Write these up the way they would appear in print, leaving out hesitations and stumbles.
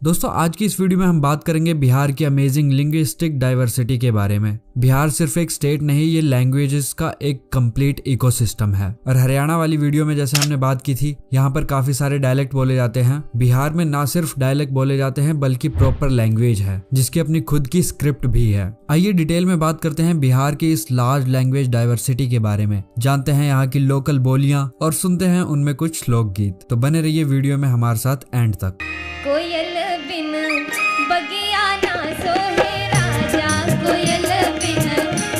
दोस्तों आज की इस वीडियो में हम बात करेंगे बिहार की अमेजिंग लिंग्विस्टिक डाइवर्सिटी के बारे में। बिहार सिर्फ एक स्टेट नहीं, ये लैंग्वेजेस का एक कंप्लीट इकोसिस्टम है। और हरियाणा वाली वीडियो में जैसे हमने बात की थी, यहाँ पर काफी सारे डायलेक्ट बोले जाते हैं। बिहार में ना सिर्फ डायलेक्ट बोले जाते हैं बल्कि प्रॉपर लैंग्वेज है जिसकी अपनी खुद की स्क्रिप्ट भी है। आइए डिटेल में बात करते हैं बिहार की इस लार्ज लैंग्वेज डाइवर्सिटी के बारे में, जानते हैं यहाँ की लोकल बोलियां और सुनते हैं उनमें कुछ लोकगीत। तो बने रहिए वीडियो में हमारे साथ एंड तक। कोयल बिन बगिया ना सोहे राजा, कोयल बिन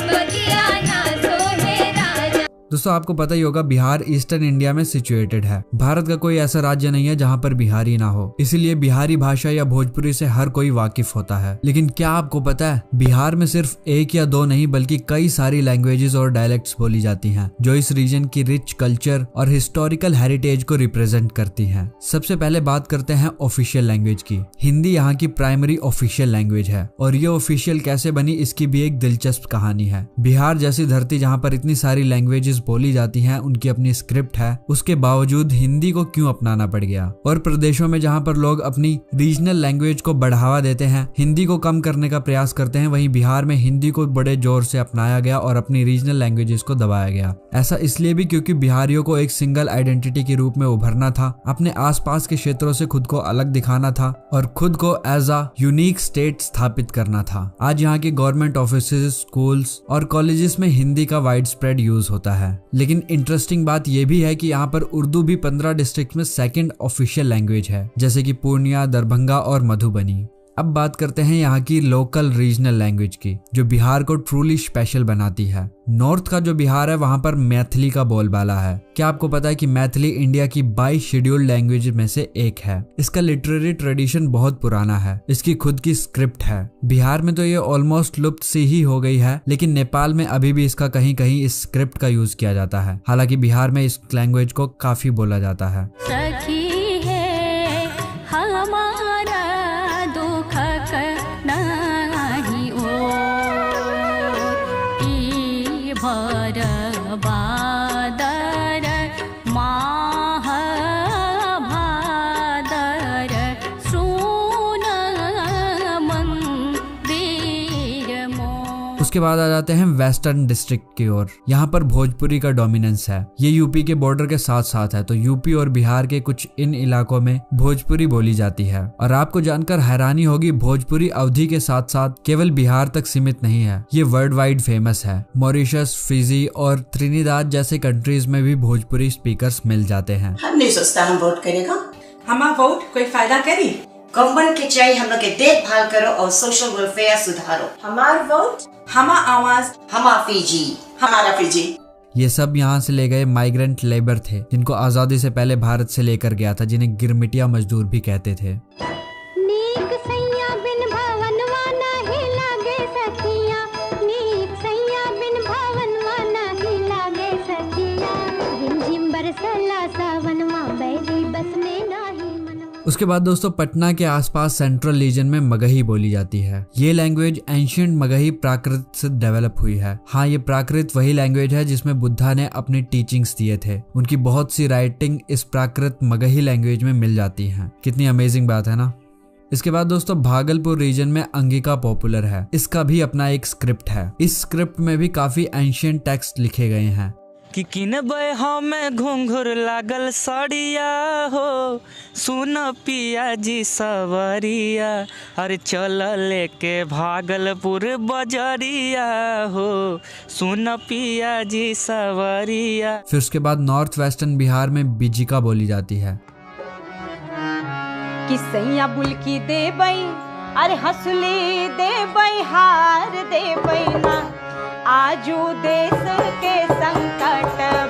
बगिया ना सोहे राजा। दोस्तों आपको पता ही होगा बिहार ईस्टर्न इंडिया में सिचुएटेड है। भारत का कोई ऐसा राज्य नहीं है जहाँ पर बिहारी ना हो, इसीलिए बिहारी भाषा या भोजपुरी से हर कोई वाकिफ होता है। लेकिन क्या आपको पता है बिहार में सिर्फ एक या दो नहीं बल्कि कई सारी लैंग्वेजेस और डायलेक्ट्स बोली जाती हैं जो इस रीजन की रिच कल्चर और हिस्टोरिकल हेरिटेज को रिप्रेजेंट करती हैं। सबसे पहले बात करते हैं ऑफिशियल लैंग्वेज की। हिंदी यहाँ की प्राइमरी ऑफिशियल लैंग्वेज है और ये ऑफिशियल कैसे बनी इसकी भी एक दिलचस्प कहानी है। बिहार जैसी धरती जहाँ पर इतनी सारी लैंग्वेजेस बोली जाती हैं, उनकी अपनी स्क्रिप्ट है, उसके बावजूद हिंदी को क्यों अपनाना पड़ गया। और प्रदेशों में जहाँ पर लोग अपनी रीजनल लैंग्वेज को बढ़ावा देते हैं, हिंदी को कम करने का प्रयास करते हैं, वहीं बिहार में हिंदी को बड़े जोर से अपनाया गया और अपनी रीजनल लैंग्वेजेस को दबाया गया। ऐसा इसलिए भी क्योंकि बिहारियों को एक सिंगल आइडेंटिटी के रूप में उभरना था, अपने आसपास के क्षेत्रों से खुद को अलग दिखाना था और खुद को एज अ यूनिक स्टेट स्थापित करना था। आज यहाँ के गवर्नमेंट ऑफिसेज, स्कूल्स और कॉलेजेस में हिंदी का वाइड स्प्रेड यूज होता है। लेकिन इंटरेस्टिंग बात यह भी है कि यहाँ पर उर्दू भी 15 डिस्ट्रिक्ट में सेकंड ऑफिशियल लैंग्वेज है, जैसे कि पूर्णिया, दरभंगा और मधुबनी। अब बात करते हैं यहाँ की लोकल रीजनल लैंग्वेज की, जो बिहार को ट्रूली स्पेशल बनाती है। नॉर्थ का जो बिहार है वहाँ पर मैथिली का बोलबाला है। क्या आपको पता है कि मैथिली इंडिया की 22 शेड्यूल्ड लैंग्वेज में से एक है। इसका लिटरेरी ट्रेडिशन बहुत पुराना है, इसकी खुद की स्क्रिप्ट है। बिहार में तो ये ऑलमोस्ट लुप्त सी ही हो गई है, लेकिन नेपाल में अभी भी इसका कहीं कहीं इस स्क्रिप्ट का यूज किया जाता है। हालांकि बिहार में इस लैंग्वेज को काफी बोला जाता है। उसके बाद आ जाते हैं वेस्टर्न डिस्ट्रिक्ट की ओर। यहाँ पर भोजपुरी का डोमिनेंस है। ये यूपी के बॉर्डर के साथ साथ है, तो यूपी और बिहार के कुछ इन इलाकों में भोजपुरी बोली जाती है। और आपको जानकर हैरानी होगी, भोजपुरी अवधि के साथ साथ केवल बिहार तक सीमित नहीं है, ये वर्ल्ड वाइड फेमस है। मॉरिशस, फिजी और त्रिनिदाद जैसे कंट्रीज में भी भोजपुरी स्पीकर्स मिल जाते हैं। हम नहीं सोचता हम वोट करेगा, हमारा वोट कोई फायदा करी। गवर्नमेंट के चाहिए हम लोग के देखभाल करो और सोशल वेलफेयर सुधारो। हमारा वोट, हमारा आवाज, हमारा फीजी, हमारा फीजी। ये सब यहाँ से ले गए माइग्रेंट लेबर थे, जिनको आजादी से पहले भारत से लेकर गया था, जिन्हें गिरमिटिया मजदूर भी कहते थे। उसके बाद दोस्तों पटना के आसपास सेंट्रल रीजन में मगही बोली जाती है। ये लैंग्वेज एंशिएंट मगही प्राकृत से डेवलप हुई है। हाँ, ये प्राकृत वही लैंग्वेज है जिसमें बुद्धा ने अपने टीचिंग्स दिए थे। उनकी बहुत सी राइटिंग इस प्राकृत मगही लैंग्वेज में मिल जाती हैं। कितनी अमेजिंग बात है ना। इसके बाद दोस्तों भागलपुर रीजन में अंगिका पॉपुलर है। इसका भी अपना एक स्क्रिप्ट है। इस स्क्रिप्ट में भी काफी एंशिएंट टेक्स्ट लिखे गए हैं कि किनबे हमें घुंघुर लागल सड़िया हो, सुन पिया जी सवरिया, अरे चल लेके भागलपुर बजरिया हो, सुन पिया जी सवरिया। फिर उसके बाद नॉर्थ वेस्टर्न बिहार में बिजिका बोली जाती है। कि सैया बुलकी दे बई, अरे हंसली दे बई, हार दे बई ना, आजू देश के संकट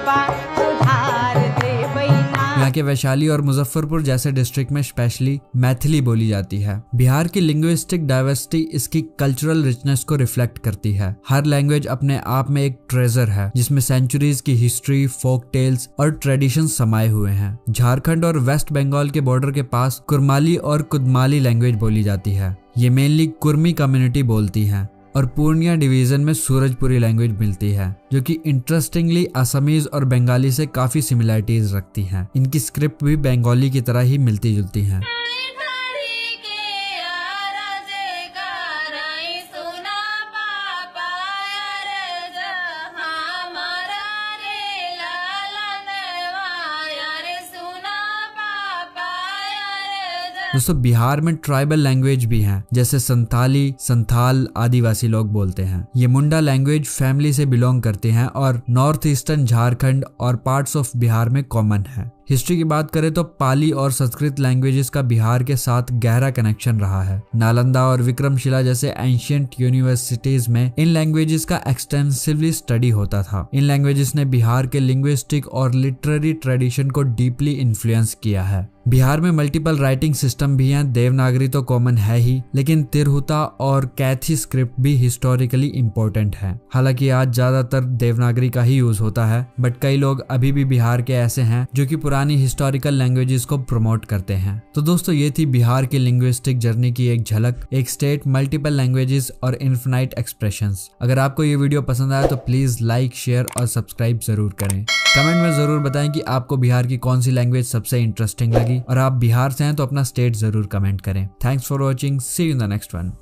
बा सुधार दे बई ना। यहाँ के वैशाली और मुजफ्फरपुर जैसे डिस्ट्रिक्ट में स्पेशली मैथिली बोली जाती है। बिहार की लिंग्विस्टिक डाइवर्सिटी इसकी कल्चरल रिचनेस को रिफ्लेक्ट करती है। हर लैंग्वेज अपने आप में एक ट्रेजर है जिसमें सेंचुरीज की हिस्ट्री, फोक टेल्स और ट्रेडिशन समाये हुए हैं। झारखंड और वेस्ट बंगाल के बॉर्डर के पास कुरमाली और कुदमाली लैंग्वेज बोली जाती है। ये मेनली कुर्मी कम्युनिटी बोलती है। और पूर्णिया डिवीजन में सूरजपुरी लैंग्वेज मिलती है, जो कि इंटरेस्टिंगली असमीज और बंगाली से काफी सिमिलरिटीज रखती हैं। इनकी स्क्रिप्ट भी बंगाली की तरह ही मिलती जुलती हैं। दोस्तों बिहार में ट्राइबल लैंग्वेज भी हैं, जैसे संताली, संथाल आदिवासी लोग बोलते हैं। ये मुंडा लैंग्वेज फैमिली से बिलोंग करते हैं और नॉर्थ ईस्टर्न झारखंड और पार्ट्स ऑफ बिहार में कॉमन है। हिस्ट्री की बात करें तो पाली और संस्कृत लैंग्वेजेस का बिहार के साथ गहरा कनेक्शन रहा है। नालंदा और विक्रमशिला जैसे एंशियंट यूनिवर्सिटीज में इन लैंग्वेजेस का एक्सटेंसिवली स्टडी होता था। इन लैंग्वेजेस ने बिहार के लिंग्विस्टिक और लिटरेरी ट्रेडिशन को डीपली इन्फ्लुएंस किया है। बिहार में मल्टीपल राइटिंग सिस्टम भी हैं। देवनागरी तो कॉमन है ही, लेकिन तिरहुता और कैथी स्क्रिप्ट भी हिस्टोरिकली इम्पोर्टेंट है। हालांकि आज ज्यादातर देवनागरी का ही यूज होता है, बट कई लोग अभी भी बिहार के ऐसे हैं जो कि पुरानी हिस्टोरिकल लैंग्वेजेस को प्रमोट करते हैं। तो दोस्तों ये थी बिहार की लिंग्विस्टिक जर्नी की एक झलक, एक स्टेट, मल्टीपल लैंग्वेजेस और इन्फिनाइट एक्सप्रेशंस। अगर आपको ये वीडियो पसंद आया तो प्लीज लाइक, शेयर और सब्सक्राइब जरूर करें। कमेंट में जरूर बताएं कि आपको बिहार की कौन सी लैंग्वेज सबसे इंटरेस्टिंग लगी, और आप बिहार से हैं तो अपना स्टेट जरूर कमेंट करें। Thanks for watching, see you in the next one.